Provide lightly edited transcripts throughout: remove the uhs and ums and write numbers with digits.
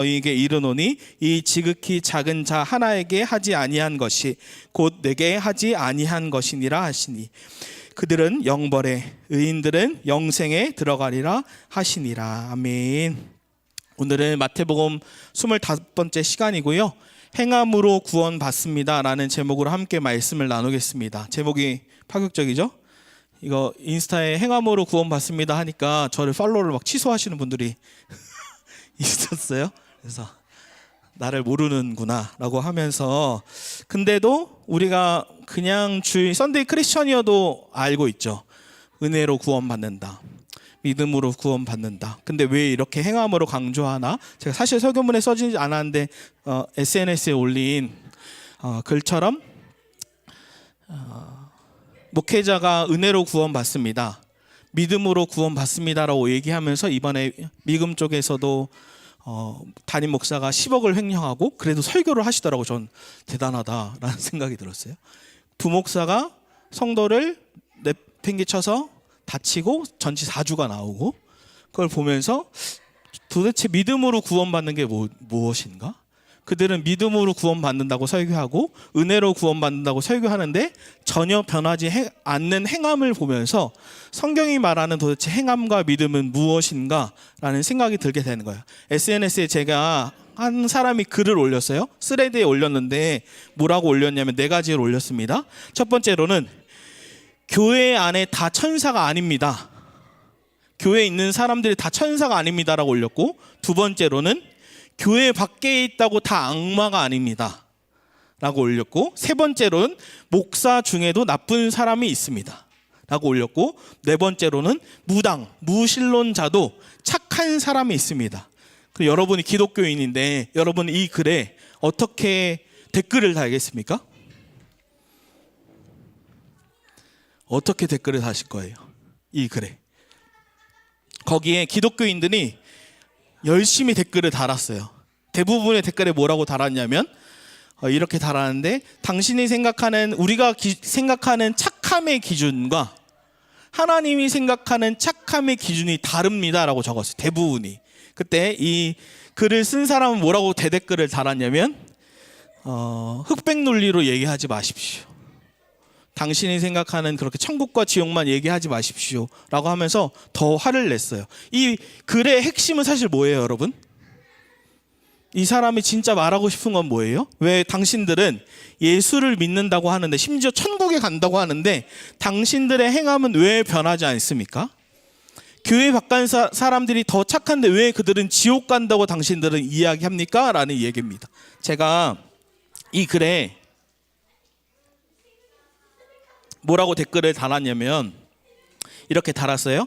너희에게 이르노니 이 지극히 작은 자 하나에게 하지 아니한 것이 곧 내게 하지 아니한 것이니라 하시니 그들은 영벌에 의인들은 영생에 들어가리라 하시니라. 아멘. 오늘은 마태복음 25번째 시간이고요. 행함으로 구원받습니다 라는 제목으로 함께 말씀을 나누겠습니다. 제목이 파격적이죠? 이거 인스타에 행함으로 구원받습니다 하니까 저를 팔로우를 막 취소하시는 분들이 있었어요. 그래서 나를 모르는구나 라고 하면서, 근데도 우리가 그냥 주일 썬데이 크리스천이어도 알고 있죠. 은혜로 구원받는다, 믿음으로 구원받는다. 근데 왜 이렇게 행함으로 강조하나? 제가 사실 설교문에 써지지 않았는데 SNS에 올린 글처럼 목회자가 은혜로 구원받습니다, 믿음으로 구원받습니다라고 얘기하면서 이번에 미금 쪽에서도 담임 목사가 10억을 횡령하고 그래도 설교를 하시더라고. 전 대단하다라는 생각이 들었어요. 부목사가 성도를 내팽개쳐서 다치고 전치 4주가 나오고, 그걸 보면서 도대체 믿음으로 구원받는 게 무엇인가? 그들은 믿음으로 구원받는다고 설교하고 은혜로 구원받는다고 설교하는데 전혀 변하지 않는 행함을 보면서 성경이 말하는 도대체 행함과 믿음은 무엇인가 라는 생각이 들게 되는 거예요. SNS에 제가 한 사람이 글을 올렸어요. 스레드에 올렸는데 뭐라고 올렸냐면 4가지를 올렸습니다. 첫 번째로는 교회 안에 다 천사가 아닙니다, 교회에 있는 사람들이 다 천사가 아닙니다라고 올렸고, 두 번째로는 교회 밖에 있다고 다 악마가 아닙니다 라고 올렸고, 세 번째로는 목사 중에도 나쁜 사람이 있습니다 라고 올렸고, 네 번째로는 무신론자도 착한 사람이 있습니다. 여러분이 기독교인인데 여러분 이 글에 어떻게 댓글을 달겠습니까? 어떻게 댓글을 다실 거예요? 이 글에 거기에 기독교인들이 열심히 댓글을 달았어요. 대부분의 댓글에 뭐라고 달았냐면 이렇게 달았는데, 당신이 생각하는, 우리가 생각하는 착함의 기준과 하나님이 생각하는 착함의 기준이 다릅니다 라고 적었어요. 대부분이. 그때 이 글을 쓴 사람은 뭐라고 대댓글을 달았냐면 흑백 논리로 얘기하지 마십시오, 당신이 생각하는 그렇게 천국과 지옥만 얘기하지 마십시오 라고 하면서 더 화를 냈어요. 이 글의 핵심은 사실 뭐예요, 여러분? 이 사람이 진짜 말하고 싶은 건 뭐예요? 왜 당신들은 예수를 믿는다고 하는데, 심지어 천국에 간다고 하는데 당신들의 행함은 왜 변하지 않습니까? 교회 밖에 사람들이 더 착한데 왜 그들은 지옥 간다고 당신들은 이야기합니까? 라는 얘기입니다. 제가 이 글에 뭐라고 댓글을 달았냐면 이렇게 달았어요.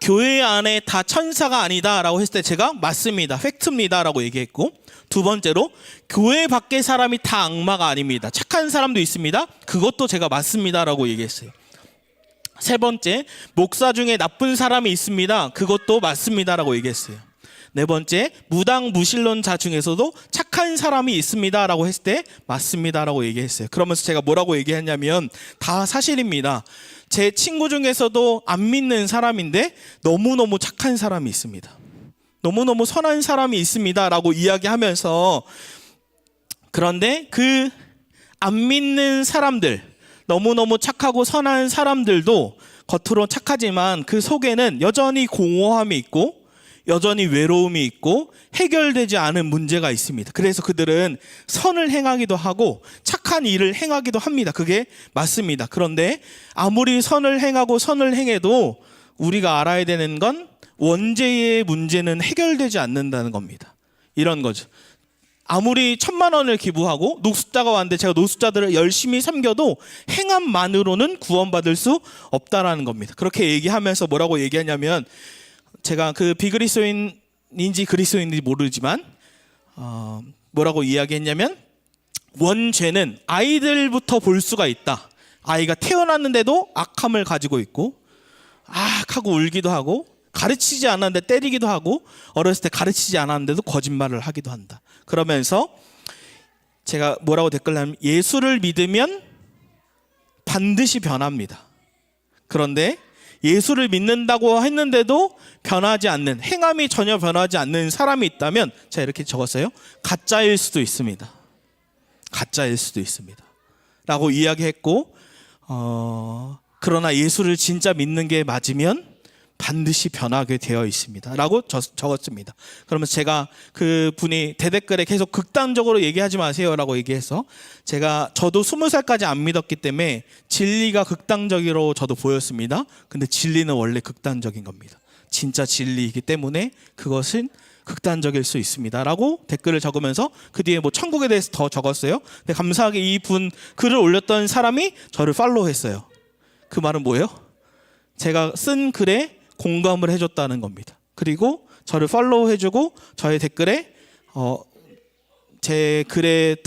교회 안에 다 천사가 아니다 라고 했을 때 제가 맞습니다, 팩트입니다 라고 얘기했고, 두 번째로 교회 밖의 사람이 다 악마가 아닙니다, 착한 사람도 있습니다, 그것도 제가 맞습니다 라고 얘기했어요. 세 번째, 목사 중에 나쁜 사람이 있습니다, 그것도 맞습니다 라고 얘기했어요. 네 번째, 무신론자 중에서도 착한 사람이 있습니다 라고 했을 때 맞습니다 라고 얘기했어요. 그러면서 제가 뭐라고 얘기했냐면 다 사실입니다, 제 친구 중에서도 안 믿는 사람인데 너무너무 착한 사람이 있습니다, 너무너무 선한 사람이 있습니다 라고 이야기하면서, 그런데 그 안 믿는 사람들, 너무너무 착하고 선한 사람들도 겉으로 착하지만 그 속에는 여전히 공허함이 있고 여전히 외로움이 있고 해결되지 않은 문제가 있습니다. 그래서 그들은 선을 행하기도 하고 착한 일을 행하기도 합니다. 그게 맞습니다. 그런데 아무리 선을 행하고 선을 행해도 우리가 알아야 되는 건 원죄의 문제는 해결되지 않는다는 겁니다. 이런 거죠. 아무리 1,000만 원을 기부하고 노숙자가 왔는데 제가 노숙자들을 열심히 섬겨도 행함만으로는 구원받을 수 없다라는 겁니다. 그렇게 얘기하면서 뭐라고 얘기하냐면, 제가 그 비그리스도인인지 그리스도인인지 모르지만 뭐라고 이야기했냐면, 원죄는 아이들부터 볼 수가 있다. 아이가 태어났는데도 악함을 가지고 있고 악하고 울기도 하고 가르치지 않았는데 때리기도 하고 어렸을 때 가르치지 않았는데도 거짓말을 하기도 한다. 그러면서 제가 뭐라고 댓글을 하면, 예수를 믿으면 반드시 변합니다. 그런데 예수를 믿는다고 했는데도 변하지 않는, 행함이 전혀 변하지 않는 사람이 있다면, 제가 이렇게 적었어요. 가짜일 수도 있습니다. 가짜일 수도 있습니다. 라고 이야기했고, 그러나 예수를 진짜 믿는 게 맞으면 반드시 변하게 되어 있습니다. 라고 적었습니다. 그러면 제가 그 분이 대댓글에 계속 극단적으로 얘기하지 마세요 라고 얘기해서, 저도 20살까지 안 믿었기 때문에 진리가 극단적으로 저도 보였습니다. 근데 진리는 원래 극단적인 겁니다. 진짜 진리이기 때문에 그것은 극단적일 수 있습니다 라고 댓글을 적으면서 그 뒤에 뭐 천국에 대해서 더 적었어요. 근데 감사하게 이분 글을 올렸던 사람이 저를 팔로우했어요. 그 말은 뭐예요? 제가 쓴 글에 공감을 해줬다는 겁니다. 그리고 저를 팔로우해주고 저의 댓글에 제 글에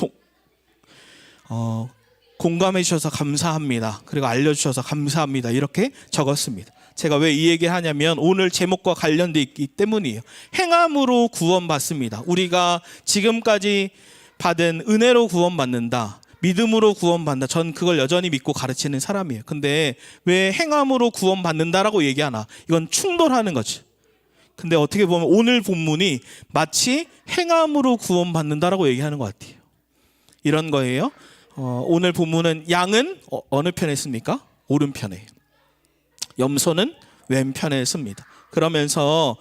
공감해 주셔서 감사합니다. 그리고 알려주셔서 감사합니다. 이렇게 적었습니다. 제가 왜 이 얘기를 하냐면 오늘 제목과 관련돼 있기 때문이에요. 행함으로 구원받습니다. 우리가 지금까지 받은 은혜로 구원받는다, 믿음으로 구원받는다, 전 그걸 여전히 믿고 가르치는 사람이에요. 근데 왜 행함으로 구원받는다라고 얘기하나? 이건 충돌하는 거지. 근데 어떻게 보면 오늘 본문이 마치 행함으로 구원받는다라고 얘기하는 것 같아요. 이런 거예요. 오늘 본문은 양은 어느 편에 씁니까? 오른편에, 염소는 왼편에 씁니다. 그러면서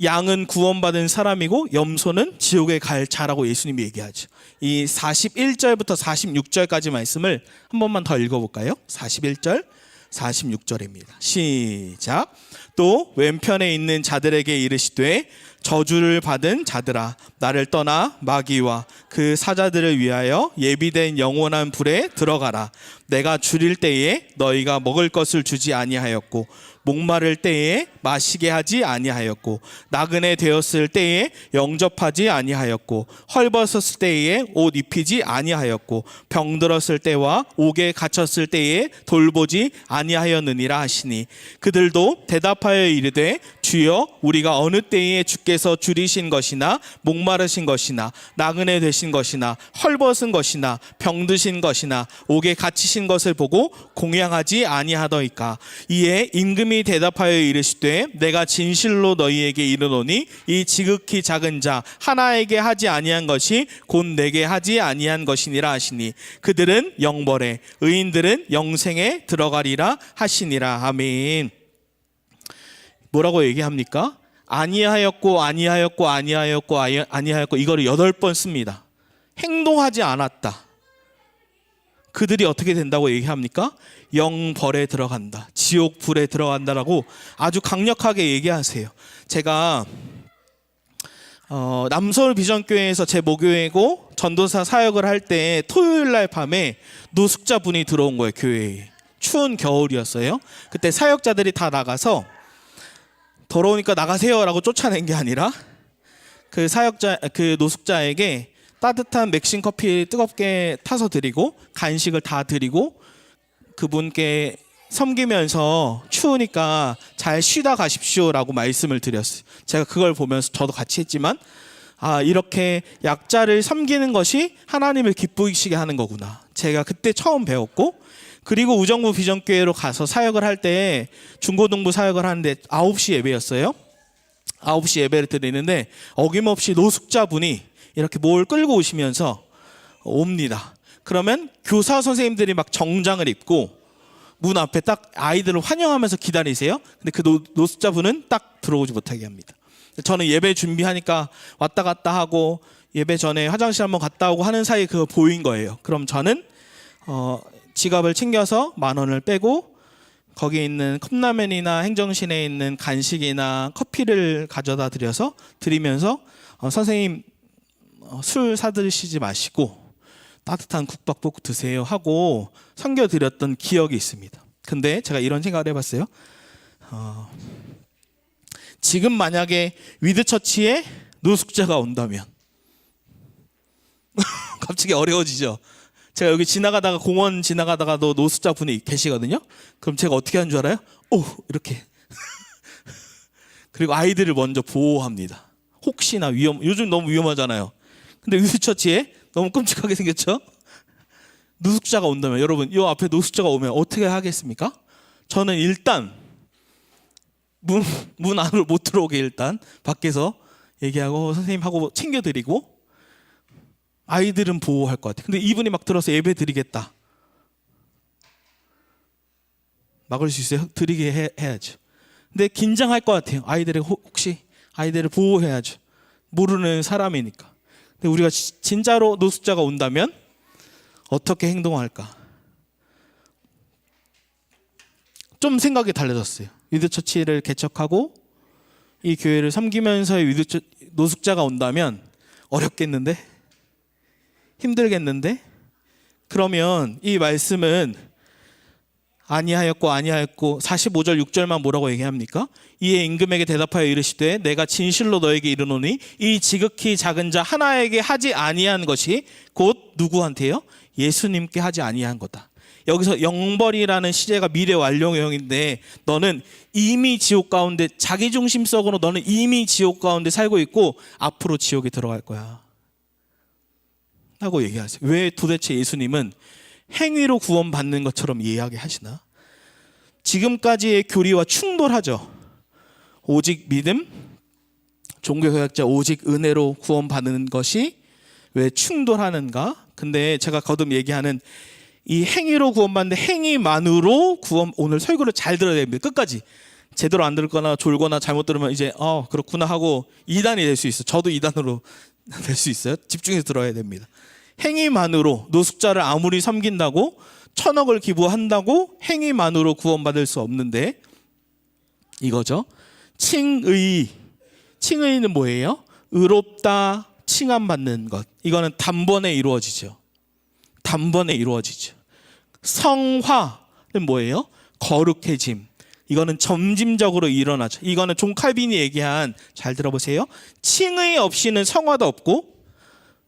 양은 구원받은 사람이고 염소는 지옥에 갈 자라고 예수님이 얘기하죠. 이 41절부터 46절까지 말씀을 한 번만 더 읽어볼까요? 41절 46절입니다. 시작. 또 왼편에 있는 자들에게 이르시되 저주를 받은 자들아, 나를 떠나 마귀와 그 사자들을 위하여 예비된 영원한 불에 들어가라. 내가 줄일 때에 너희가 먹을 것을 주지 아니하였고, 목마를 때에 마시게 하지 아니하였고, 나그네 되었을 때에 영접하지 아니하였고, 헐벗었을 때에 옷 입히지 아니하였고, 병들었을 때와 옥에 갇혔을 때에 돌보지 아니하였느니라 하시니, 그들도 대답하여 이르되 주여, 우리가 어느 때에 주께서 줄이신 것이나 목마르신 것이나 나그네 되신 것이나 헐벗은 것이나 병드신 것이나 옥에 갇히신 것을 보고 공양하지 아니하더이까. 이에 임금이 대답하여 이르시되 내가 진실로 너희에게 이르노니 이 지극히 작은 자 하나에게 하지 아니한 것이 곧 내게 하지 아니한 것이니라 하시니, 그들은 영벌에 의인들은 영생에 들어가리라 하시니라. 아멘. 뭐라고 얘기합니까? 아니하였고 아니하였고 아니하였고 아니하였고, 이거를 8번 씁니다. 행동하지 않았다. 그들이 어떻게 된다고 얘기합니까? 영벌에 들어간다, 지옥 불에 들어간다라고 아주 강력하게 얘기하세요. 제가 남서울 비전교회에서 제 모교회고 전도사 사역을 할 때 토요일 날 밤에 노숙자분이 들어온 거예요. 교회에. 추운 겨울이었어요. 그때 사역자들이 다 나가서 더러우니까 나가세요라고 쫓아낸 게 아니라 그 노숙자에게 따뜻한 맥심 커피 뜨겁게 타서 드리고 간식을 다 드리고 그분께 섬기면서 추우니까 잘 쉬다 가십시오라고 말씀을 드렸어요. 제가 그걸 보면서 저도 같이 했지만, 이렇게 약자를 섬기는 것이 하나님을 기쁘시게 하는 거구나. 제가 그때 처음 배웠고, 그리고 우정부 비전교회로 가서 사역을 할 때 중고등부 사역을 하는데 9시 예배였어요. 9시 예배를 드리는데 어김없이 노숙자분이 이렇게 뭘 끌고 오시면서 옵니다. 그러면 교사 선생님들이 막 정장을 입고 문 앞에 딱 아이들을 환영하면서 기다리세요. 근데 그 노숙자분은 딱 들어오지 못하게 합니다. 저는 예배 준비하니까 왔다 갔다 하고 예배 전에 화장실 한번 갔다 오고 하는 사이에 그거 보인 거예요. 그럼 저는 지갑을 챙겨서 10,000원을 빼고 거기에 있는 컵라면이나 행정실에 있는 간식이나 커피를 가져다 드리면서 선생님 술 사드시지 마시고 따뜻한 국밥국 드세요 하고 섬겨드렸던 기억이 있습니다. 근데 제가 이런 생각을 해봤어요. 지금 만약에 위드처치에 노숙자가 온다면 갑자기 어려워지죠. 제가 여기 지나가다가 공원 지나가다가도 노숙자 분이 계시거든요. 그럼 제가 어떻게 하는 줄 알아요? 이렇게 그리고 아이들을 먼저 보호합니다. 혹시나 요즘 너무 위험하잖아요. 근데 위드처치에 너무 끔찍하게 생겼죠? 노숙자가 온다면, 여러분 이 앞에 노숙자가 오면 어떻게 하겠습니까? 저는 일단 문 안으로 못 들어오게 일단 밖에서 얘기하고 선생님하고 챙겨드리고 아이들은 보호할 것 같아요. 근데 이분이 막 들어서 예배 드리겠다. 막을 수 있어요? 드리게 해야죠. 근데 긴장할 것 같아요. 혹시 아이들을 보호해야죠. 모르는 사람이니까. 근데 우리가 진짜로 노숙자가 온다면 어떻게 행동할까? 좀 생각이 달라졌어요. 위드처치를 개척하고 이 교회를 섬기면서의 노숙자가 온다면 어렵겠는데? 힘들겠는데? 그러면 이 말씀은 아니하였고 45절 6절만 뭐라고 얘기합니까? 이에 임금에게 대답하여 이르시되 내가 진실로 너에게 이르노니 이 지극히 작은 자 하나에게 하지 아니한 것이 곧 누구한테요? 예수님께 하지 아니한 거다. 여기서 영벌이라는 시제가 미래 완료형인데 너는 이미 지옥 가운데 자기중심적으로 너는 이미 지옥 가운데 살고 있고 앞으로 지옥에 들어갈 거야 하고 얘기하세요. 왜 도대체 예수님은 행위로 구원받는 것처럼 이야기하시나? 지금까지의 교리와 충돌하죠. 오직 믿음, 종교개혁자 오직 은혜로 구원받는 것이 왜 충돌하는가? 근데 제가 거듭 얘기하는 이 행위로 구원받는데 행위만으로 오늘 설교를 잘 들어야 됩니다. 끝까지. 제대로 안 들거나 졸거나 잘못 들으면 이제 그렇구나 하고 2단이 될 수 있어요. 저도 2단으로 될 수 있어요. 집중해서 들어야 됩니다. 행위만으로 노숙자를 아무리 섬긴다고 1,000억을 기부한다고 행위만으로 구원받을 수 없는데 이거죠. 칭의는 뭐예요? 의롭다 칭함받는 것. 이거는 단번에 이루어지죠. 성화는 뭐예요? 거룩해짐. 이거는 점진적으로 일어나죠. 이거는 존 칼빈이 얘기한, 잘 들어보세요. 칭의 없이는 성화도 없고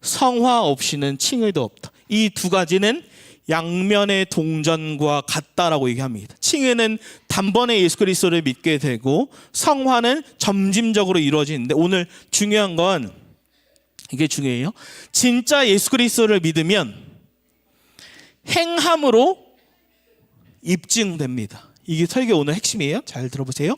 성화 없이는 칭의도 없다. 이 두 가지는 양면의 동전과 같다라고 얘기합니다. 칭의는 단번에 예수 그리스도를 믿게 되고 성화는 점진적으로 이루어지는데 오늘 중요한 건 이게 중요해요. 진짜 예수 그리스도를 믿으면 행함으로 입증됩니다. 이게 설교 오늘 핵심이에요. 잘 들어보세요.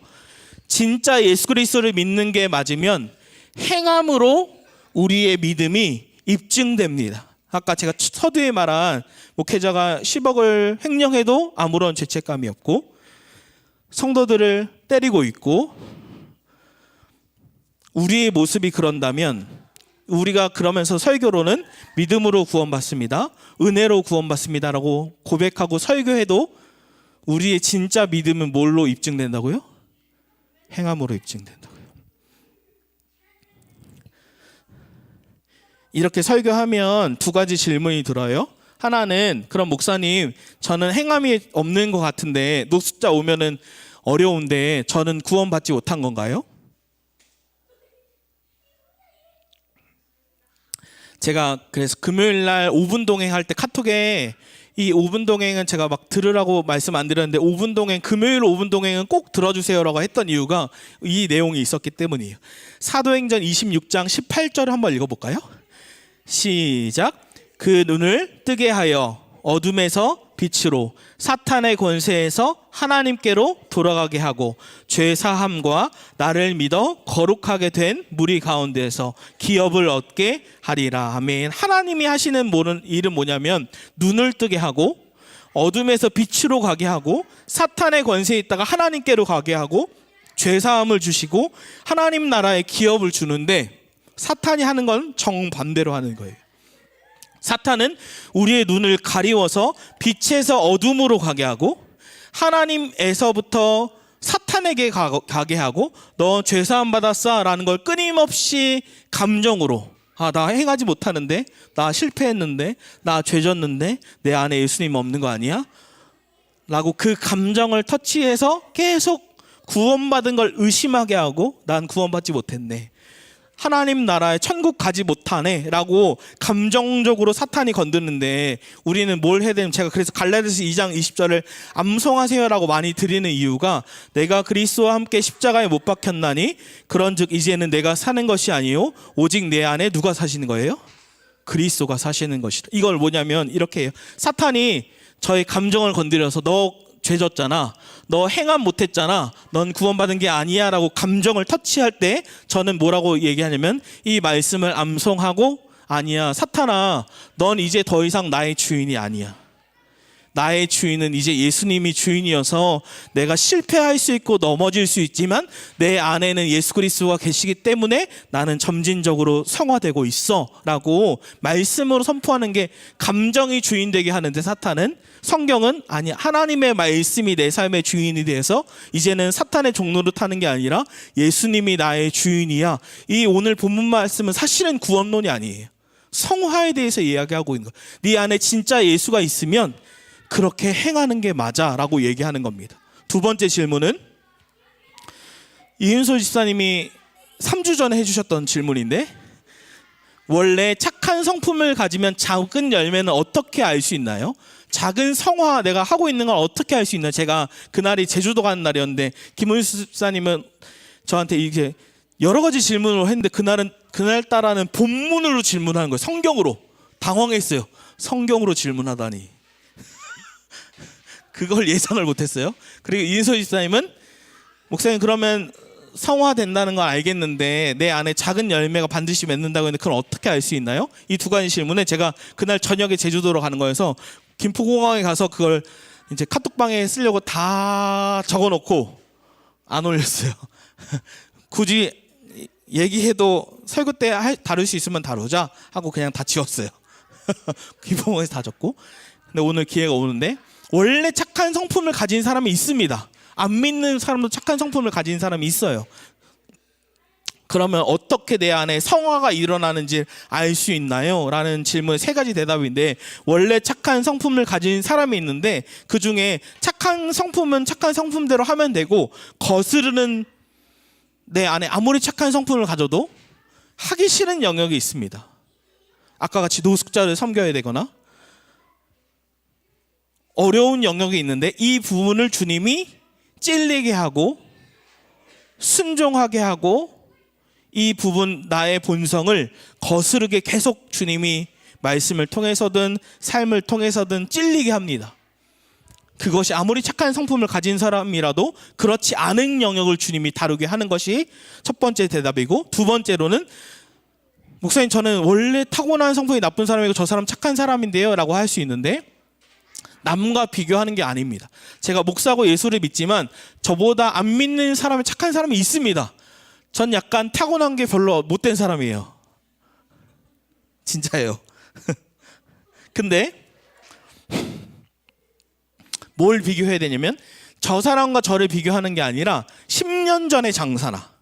진짜 예수 그리스도를 믿는 게 맞으면 행함으로 우리의 믿음이 입증됩니다. 아까 제가 서두에 말한 목회자가 10억을 횡령해도 아무런 죄책감이 없고 성도들을 때리고 있고 우리의 모습이 그런다면 우리가 그러면서 설교로는 믿음으로 구원받습니다. 은혜로 구원받습니다라고 고백하고 설교해도 우리의 진짜 믿음은 뭘로 입증된다고요? 행함으로 입증된다고요. 이렇게 설교하면 두 가지 질문이 들어요. 하나는 그럼 목사님 저는 행함이 없는 것 같은데 노숙자 오면은 어려운데 저는 구원받지 못한 건가요? 제가 그래서 금요일날 5분 동행할 때 카톡에 이 5분 동행은 제가 막 들으라고 말씀 안 드렸는데 5분 동행, 금요일 5분 동행은 꼭 들어주세요라고 했던 이유가 이 내용이 있었기 때문이에요. 사도행전 26장 18절을 한번 읽어볼까요? 시작. 그 눈을 뜨게 하여 어둠에서 빛으로 사탄의 권세에서 하나님께로 돌아가게 하고 죄 사함과 나를 믿어 거룩하게 된 무리 가운데에서 기업을 얻게 하리라. 아멘. 하나님이 하시는 일은 뭐냐면 눈을 뜨게 하고 어둠에서 빛으로 가게 하고 사탄의 권세에 있다가 하나님께로 가게 하고 죄 사함을 주시고 하나님 나라의 기업을 주는데 사탄이 하는 건 정반대로 하는 거예요. 사탄은 우리의 눈을 가리워서 빛에서 어둠으로 가게 하고 하나님에서부터 사탄에게 가게 하고 너 죄사함 받았어 라는 걸 끊임없이 감정으로 나 행하지 못하는데 나 실패했는데 나 죄졌는데 내 안에 예수님 없는 거 아니야? 라고 그 감정을 터치해서 계속 구원받은 걸 의심하게 하고 난 구원받지 못했네, 하나님 나라에 천국 가지 못하네 라고 감정적으로 사탄이 건드는데 우리는 뭘 해야 되냐면 제가 그래서 갈라디아서 2장 20절을 암송하세요 라고 많이 드리는 이유가 내가 그리스도와 함께 십자가에 못 박혔나니 그런즉 이제는 내가 사는 것이 아니요 오직 내 안에 누가 사시는 거예요? 그리스도가 사시는 것이다. 이걸 뭐냐면 이렇게 해요. 사탄이 저의 감정을 건드려서 너 죄졌잖아, 너 행함 못했잖아, 넌 구원받은 게 아니야 라고 감정을 터치할 때 저는 뭐라고 얘기하냐면 이 말씀을 암송하고, 아니야 사탄아, 넌 이제 더 이상 나의 주인이 아니야. 나의 주인은 이제 예수님이 주인이어서 내가 실패할 수 있고 넘어질 수 있지만 내 안에는 예수 그리스도가 계시기 때문에 나는 점진적으로 성화되고 있어 라고 말씀으로 선포하는 게 감정이 주인 되게 하는데, 사탄은, 성경은 아니, 하나님의 말씀이 내 삶의 주인이 돼서 이제는 사탄의 종로를 타는 게 아니라 예수님이 나의 주인이야. 이 오늘 본문 말씀은 사실은 구원론이 아니에요. 성화에 대해서 이야기하고 있는 거예요. 네 안에 진짜 예수가 있으면 그렇게 행하는 게 맞아 라고 얘기하는 겁니다. 두 번째 질문은 이윤솔 집사님이 3주 전에 해주셨던 질문인데, 원래 착한 성품을 가지면 작은 열매는 어떻게 알 수 있나요? 작은 성화 내가 하고 있는 걸 어떻게 알 수 있나요? 제가 그날이 제주도 가는 날이었는데 김은수 집사님은 저한테 이렇게 여러 가지 질문을 했는데 그날따라는 본문으로 질문하는 거예요. 성경으로. 당황했어요. 성경으로 질문하다니. 그걸 예상을 못했어요. 그리고 이인솔 집사님은, 목사님 그러면 성화된다는 걸 알겠는데 내 안에 작은 열매가 반드시 맺는다고 했는데 그걸 어떻게 알 수 있나요? 이 두 가지 질문에 제가 그날 저녁에 제주도로 가는 거여서 김포공항에 가서 그걸 이제 카톡방에 쓰려고 다 적어놓고 안 올렸어요. 굳이 얘기해도 설교 때 다룰 수 있으면 다루자 하고 그냥 다 지웠어요. 김포공항에서 다 적고. 근데 오늘 기회가 오는데, 원래 착한 성품을 가진 사람이 있습니다. 안 믿는 사람도 착한 성품을 가진 사람이 있어요. 그러면 어떻게 내 안에 성화가 일어나는지 알 수 있나요? 라는 질문 세 가지 대답인데, 원래 착한 성품을 가진 사람이 있는데 그 중에 착한 성품은 착한 성품대로 하면 되고, 거스르는 내 안에 아무리 착한 성품을 가져도 하기 싫은 영역이 있습니다. 아까 같이 노숙자를 섬겨야 되거나 어려운 영역이 있는데 이 부분을 주님이 찔리게 하고 순종하게 하고 이 부분, 나의 본성을 거스르게 계속 주님이 말씀을 통해서든 삶을 통해서든 찔리게 합니다. 그것이 아무리 착한 성품을 가진 사람이라도 그렇지 않은 영역을 주님이 다루게 하는 것이 첫 번째 대답이고, 두 번째로는 목사님 저는 원래 타고난 성품이 나쁜 사람이고 저 사람 착한 사람인데요 라고 할 수 있는데, 남과 비교하는 게 아닙니다. 제가 목사고 예수를 믿지만 저보다 안 믿는 사람이 착한 사람이 있습니다. 전 약간 타고난 게 별로 못된 사람이에요. 진짜예요. 근데 뭘 비교해야 되냐면, 저 사람과 저를 비교하는 게 아니라 10년 전의 장사나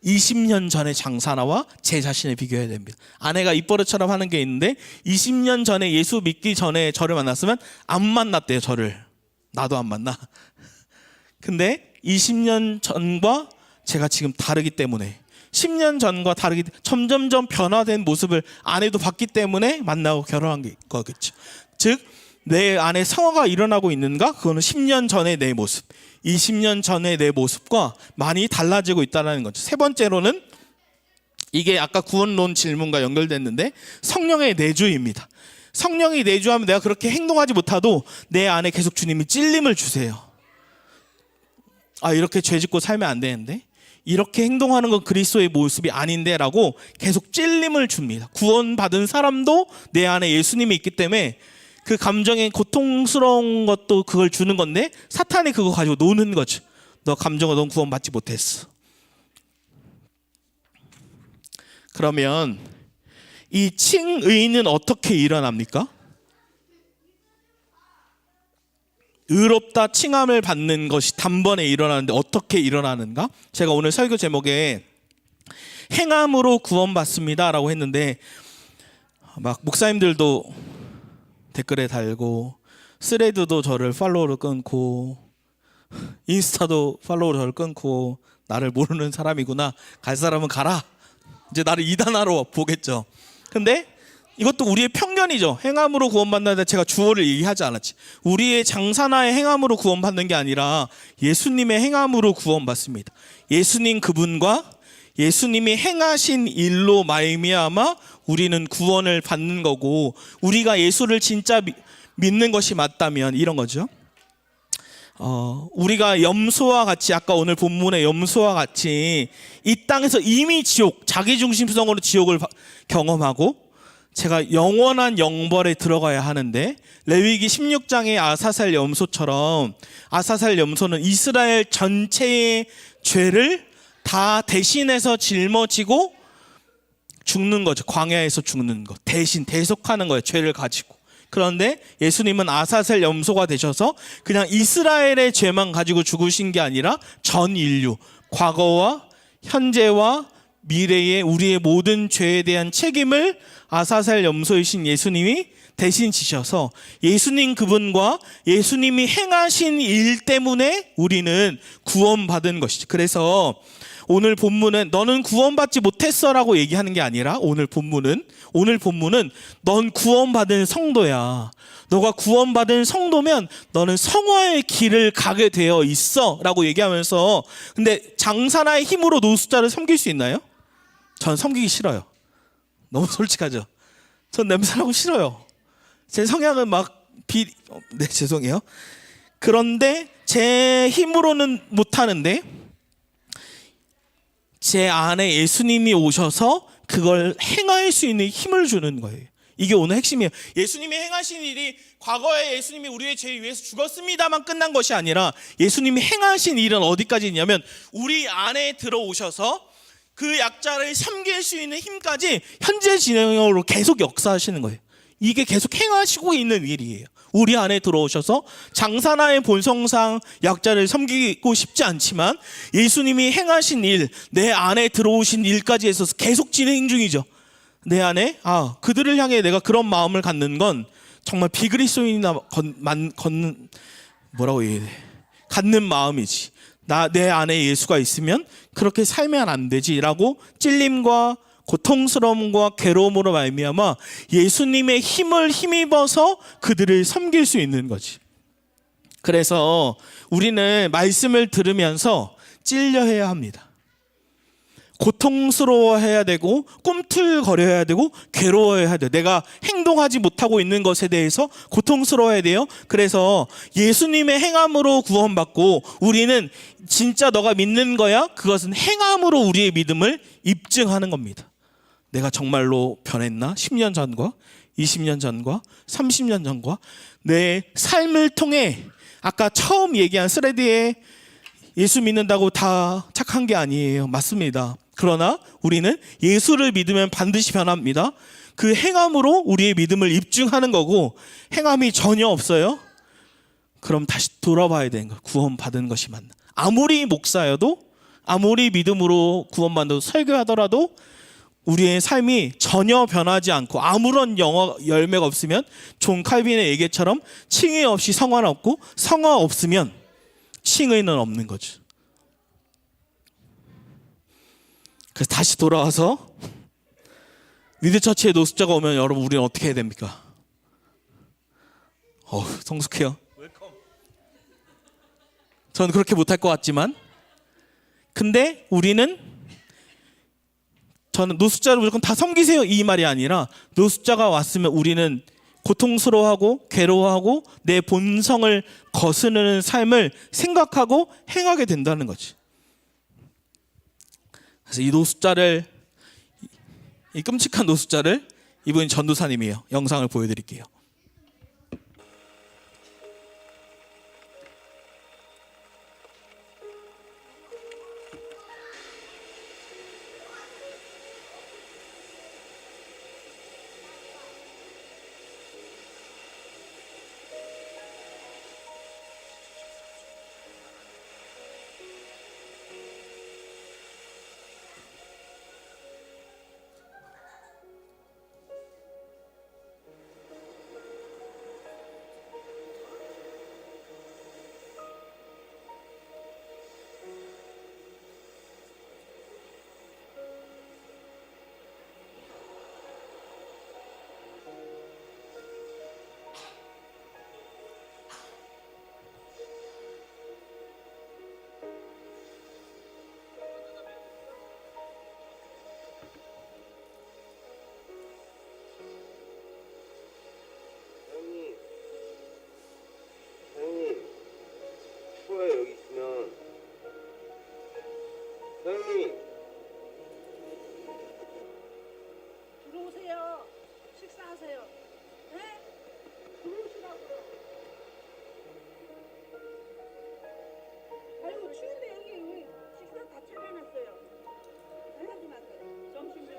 20년 전의 장사나와 제 자신을 비교해야 됩니다. 아내가 입버릇처럼 하는 게 있는데 20년 전에 예수 믿기 전에 저를 만났으면 안 만났대요. 저를. 나도 안 만나. 근데 20년 전과 제가 지금 다르기 때문에, 10년 전과 다르게 점점점 변화된 모습을 아내도 봤기 때문에 만나고 결혼한 게 거겠죠. 즉 내 안에 성화가 일어나고 있는가? 그거는 10년 전의 내 모습, 20년 전의 내 모습과 많이 달라지고 있다는 거죠. 세 번째로는, 이게 아까 구원론 질문과 연결됐는데, 성령의 내주입니다. 성령이 내주하면 내가 그렇게 행동하지 못해도 내 안에 계속 주님이 찔림을 주세요. 아, 이렇게 죄 짓고 살면 안 되는데, 이렇게 행동하는 건 그리스도의 모습이 아닌데 라고 계속 찔림을 줍니다. 구원받은 사람도 내 안에 예수님이 있기 때문에 그 감정의 고통스러운 것도 그걸 주는 건데, 사탄이 그거 가지고 노는 거죠. 너 감정은 넌 구원받지 못했어. 그러면 이 칭의는 어떻게 일어납니까? 의롭다 칭함을 받는 것이 단번에 일어나는데 어떻게 일어나는가? 제가 오늘 설교 제목에 행함으로 구원받습니다 라고 했는데, 막 목사님들도 댓글에 달고, 스레드도 저를 팔로우로 끊고, 인스타도 팔로우로 저를 끊고, 나를 모르는 사람이구나, 갈 사람은 가라, 이제 나를 이단하러 보겠죠. 근데 이것도 우리의 편견이죠. 행함으로 구원받는데 제가 주어를 얘기하지 않았지. 우리의 장사나의 행함으로 구원받는 게 아니라 예수님의 행함으로 구원받습니다. 예수님 그분과 예수님이 행하신 일로 말미암아 우리는 구원을 받는 거고, 우리가 예수를 진짜 믿는 것이 맞다면 이런 거죠. 우리가 염소와 같이, 아까 오늘 본문의 염소와 같이 이 땅에서 이미 지옥, 자기중심성으로 지옥을 경험하고 제가 영원한 영벌에 들어가야 하는데, 레위기 16장의 아사살 염소처럼 아사살 염소는 이스라엘 전체의 죄를 다 대신해서 짊어지고 죽는 거죠. 광야에서 죽는 것, 대신 대속하는 거예요, 죄를 가지고. 그런데 예수님은 아사셀 염소가 되셔서 그냥 이스라엘의 죄만 가지고 죽으신 게 아니라 전 인류, 과거와 현재와 미래의 우리의 모든 죄에 대한 책임을 아사셀 염소이신 예수님이 대신 지셔서, 예수님 그분과 예수님이 행하신 일 때문에 우리는 구원받은 것이죠. 그래서 오늘 본문은 너는 구원받지 못했어라고 얘기하는 게 아니라, 오늘 본문은 넌 구원받은 성도야. 너가 구원받은 성도면 너는 성화의 길을 가게 되어 있어 라고 얘기하면서, 근데 장사나의 힘으로 노숙자를 섬길 수 있나요? 전 섬기기 싫어요. 너무 솔직하죠. 전 냄새나고 싫어요. 제 성향은 네, 죄송해요. 그런데 제 힘으로는 못하는데 제 안에 예수님이 오셔서 그걸 행할 수 있는 힘을 주는 거예요. 이게 오늘 핵심이에요. 예수님이 행하신 일이, 과거에 예수님이 우리의 죄 위해서 죽었습니다만 끝난 것이 아니라, 예수님이 행하신 일은 어디까지 있냐면 우리 안에 들어오셔서 그 약자를 섬길 수 있는 힘까지 현재 진행으로 계속 역사하시는 거예요. 이게 계속 행하시고 있는 일이에요. 우리 안에 들어오셔서 장사나의 본성상 약자를 섬기고 싶지 않지만 예수님이 행하신 일, 내 안에 들어오신 일까지 해서 계속 진행 중이죠. 내 안에 그들을 향해 내가 그런 마음을 갖는 건 정말 비그리스도인이나 갖는 마음이지. 내 안에 예수가 있으면 그렇게 살면 안 되지라고 찔림과 고통스러움과 괴로움으로 말미암아 예수님의 힘을 힘입어서 그들을 섬길 수 있는 거지. 그래서 우리는 말씀을 들으면서 찔려해야 합니다. 고통스러워해야 되고 꿈틀거려야 되고 괴로워해야 돼요. 내가 행동하지 못하고 있는 것에 대해서 고통스러워야 돼요. 그래서 예수님의 행함으로 구원받고, 우리는 진짜 너가 믿는 거야? 그것은 행함으로 우리의 믿음을 입증하는 겁니다. 내가 정말로 변했나? 10년 전과 20년 전과 30년 전과 내 삶을 통해, 아까 처음 얘기한 스레드에 예수 믿는다고 다 착한 게 아니에요. 맞습니다. 그러나 우리는 예수를 믿으면 반드시 변합니다. 그 행함으로 우리의 믿음을 입증하는 거고, 행함이 전혀 없어요? 그럼 다시 돌아봐야 되는 거예요. 구원받은 것이 맞나? 아무리 목사여도, 아무리 믿음으로 구원받아도, 설교하더라도 우리의 삶이 전혀 변하지 않고 아무런 열매가 없으면, 존 칼빈의 얘기처럼 칭의 없이 성화는 없고, 성화 없으면 칭의는 없는 거죠. 그래서 다시 돌아와서 리드처치에 노숙자가 오면 여러분, 우리는 어떻게 해야 됩니까? 성숙해요. 저는 그렇게 못할 것 같지만, 근데 저는 노숙자를 무조건 다 섬기세요 이 말이 아니라, 노숙자가 왔으면 우리는 고통스러워하고 괴로워하고 내 본성을 거스르는 삶을 생각하고 행하게 된다는 거지. 그래서 이 끔찍한 노숙자를, 이분이 전도사님이에요. 영상을 보여드릴게요. 하세요. 네? 들어오시라고요. 아이고 추운데 여기 왜 식사 다 차려놨어요. 하지 마세요. 점심 좀.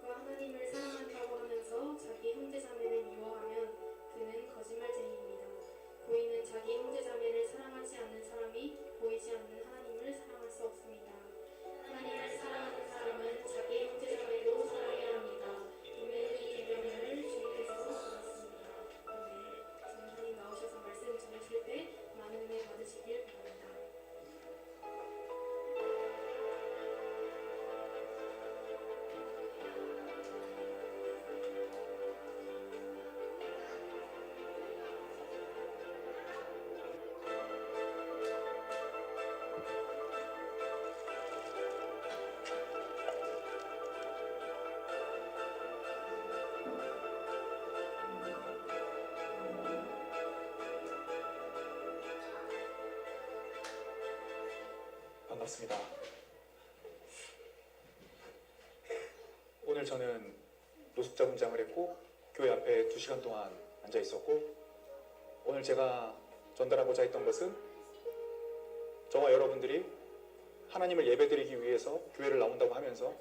누가 하나님을 사랑한다고 하면서 자기 형제자매를 미워하면 그는 거짓말쟁이입니다. 보이는 자기 형제자매를 사랑하지 않는 사람이 보이지 않는 하나님을 사랑할 수 없습니다. 하나님을 사랑하는 사람은 자기 형제자매도 사랑해야 합니다. 우리는 이 계명을 주님께서 받았습니다. 전사님 나오셔서 말씀 전하실 때 많은 은혜 받으시길 바랍니다. 반갑습니다. 오늘 저는 노숙자 분장을 했고 교회 앞에 2시간 동안 앉아 있었고, 오늘 제가 전달하고자 했던 것은 저와 여러분들이 하나님을 예배드리기 위해서 교회를 나온다고 하면서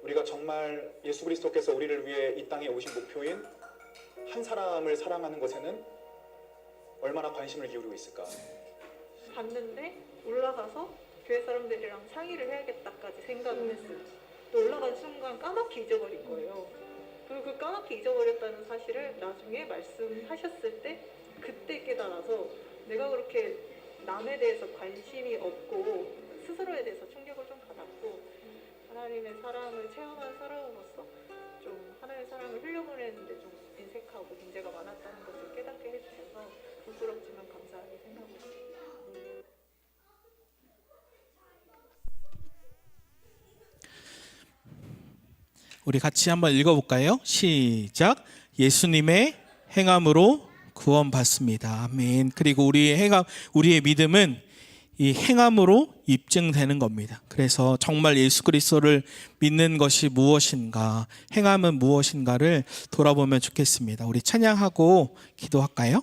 우리가 정말 예수 그리스도께서 우리를 위해 이 땅에 오신 목표인 한 사람을 사랑하는 것에는 얼마나 관심을 기울이고 있을까. 봤는데 올라가서 교회 사람들이랑 상의를 해야겠다까지 생각을 했어요. 또 올라간 순간 까맣게 잊어버린 거예요. 그리고 그 까맣게 잊어버렸다는 사실을 나중에 말씀하셨을 때 그때 깨달아서 내가 그렇게 남에 대해서 관심이 없고 스스로에 대해서 충격을 좀 받았고, 하나님의 사랑을 체험한 사람으로서 좀 하나님의 사랑을 흘려보내는데 좀 인색하고 문제가 많았다는 것을 깨닫게 해주셔서 부끄럽지만 감사하게 생각하고 있습니다. 우리 같이 한번 읽어볼까요? 시작. 예수님의 행함으로 구원받습니다. 아멘. 그리고 우리의 행함, 우리의 믿음은 이 행함으로 입증되는 겁니다. 그래서 정말 예수 그리스도를 믿는 것이 무엇인가, 행함은 무엇인가를 돌아보면 좋겠습니다. 우리 찬양하고 기도할까요?